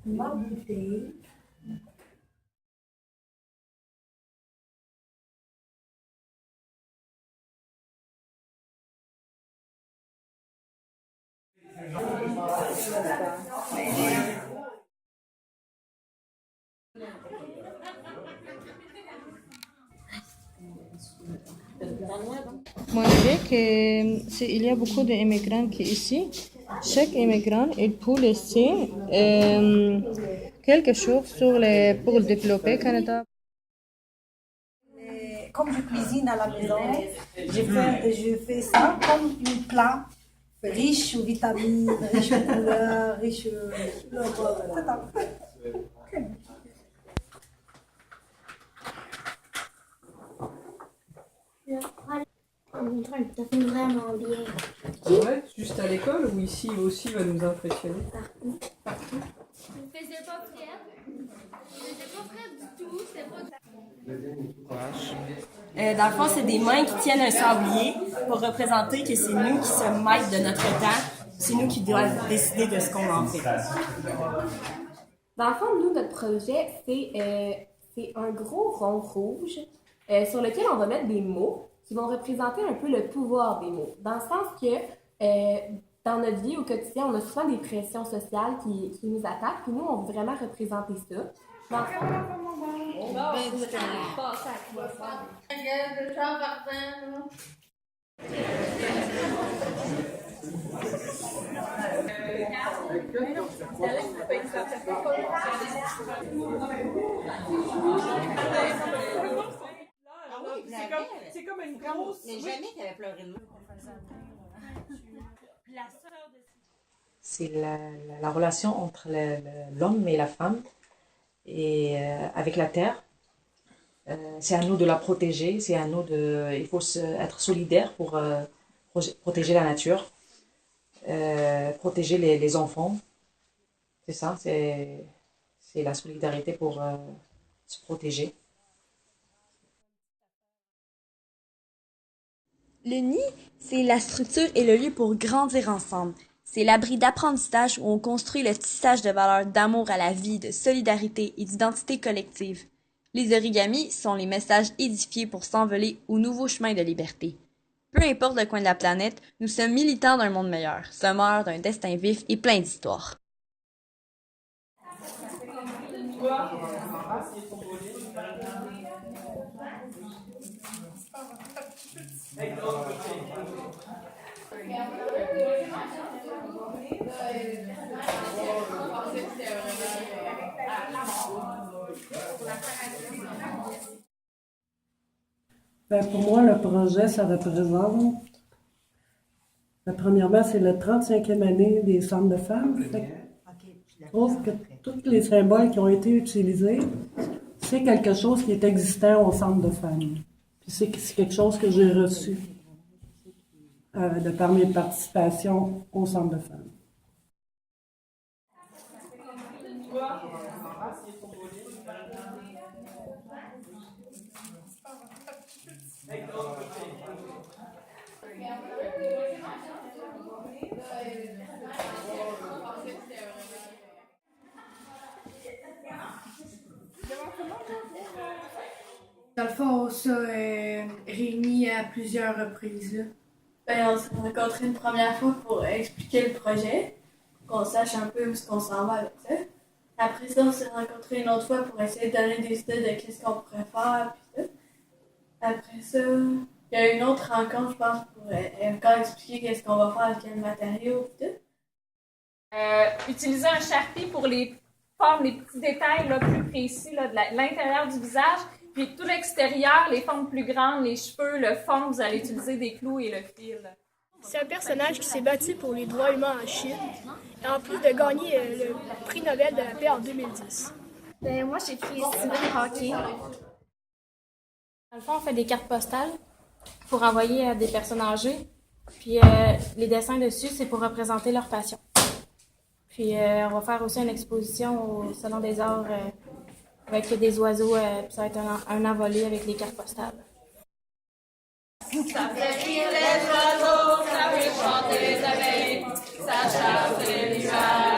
Ma bouteille. Il y a beaucoup d'immigrants qui ici. Chaque immigrant, il peut laisser quelque chose pour développer Canada. Comme je cuisine à la maison, je fais ça comme un plat riche en vitamines, riche en couleurs, riche en... Ça fait vraiment bien. Ouais, juste à l'école ou ici aussi va nous impressionner? Partout. Je ne faisais pas prête. Je n'étais pas prête du tout. C'était pas... Dans le fond, c'est des mains qui tiennent un sablier pour représenter que c'est nous qui sommes maîtres de notre temps. C'est nous qui doivent décider de ce qu'on en fait. Dans le fond, nous, notre projet, c'est un gros rond rouge sur lequel on va mettre des mots qui vont représenter un peu le pouvoir des mots. Dans le sens que dans notre vie au quotidien, on a souvent des pressions sociales qui nous attaquent, puis nous, on veut vraiment représenter ça. Dans le fond, C'est comme une grosse. Mais jamais qu'elle avait pleuré de moi. C'est la relation entre l'homme et la femme et avec la terre. C'est à nous de la protéger, c'est à nous il faut être solidaire pour protéger la nature, protéger les enfants. C'est ça, c'est la solidarité pour se protéger. Le nid, c'est la structure et le lieu pour grandir ensemble. C'est l'abri d'apprentissage où on construit le tissage de valeurs d'amour à la vie, de solidarité et d'identité collective. Les origamis sont les messages édifiés pour s'envoler aux nouveaux chemins de liberté. Peu importe le coin de la planète, nous sommes militants d'un monde meilleur, semeurs d'un destin vif et plein d'histoires. Pour moi, le projet, ça représente... Premièrement, c'est la 35e année des centres de femmes. Je trouve que tous les symboles qui ont été utilisés, c'est quelque chose qui est existant au centre de femmes. Puis c'est quelque chose que j'ai reçu de par mes participations au centre de femmes. Dans le fond, on s'est réunis à plusieurs reprises. On s'est rencontrés une première fois pour expliquer le projet, qu'on sache un peu où est-ce qu'on s'en va avec ça. Après ça, on s'est rencontrés une autre fois pour essayer de donner des idées de qu'est-ce qu'on pourrait faire. Puis ça. Après ça, il y a une autre rencontre, je pense, pour encore expliquer qu'est-ce qu'on va faire avec quel matériau. Puis tout. Utiliser un Sharpie pour les formes, les petits détails là, plus précis là, de l'intérieur du visage. Puis tout l'extérieur, les formes plus grandes, les cheveux, le fond, vous allez utiliser des clous et le fil. C'est un personnage qui s'est battu pour les droits humains en Chine, en plus de gagner le prix Nobel de la paix en 2010. Moi, j'ai pris Stephen Hawking. Dans le fond, on fait des cartes postales pour envoyer à des personnes âgées. Puis les dessins dessus, c'est pour représenter leur passion. Puis on va faire aussi une exposition au Salon des Arts avec des oiseaux, puis ça va être un envolé avec les cartes postales. Ça fait rire les oiseaux, ça fait chanter les abeilles, ça chasse les nuages.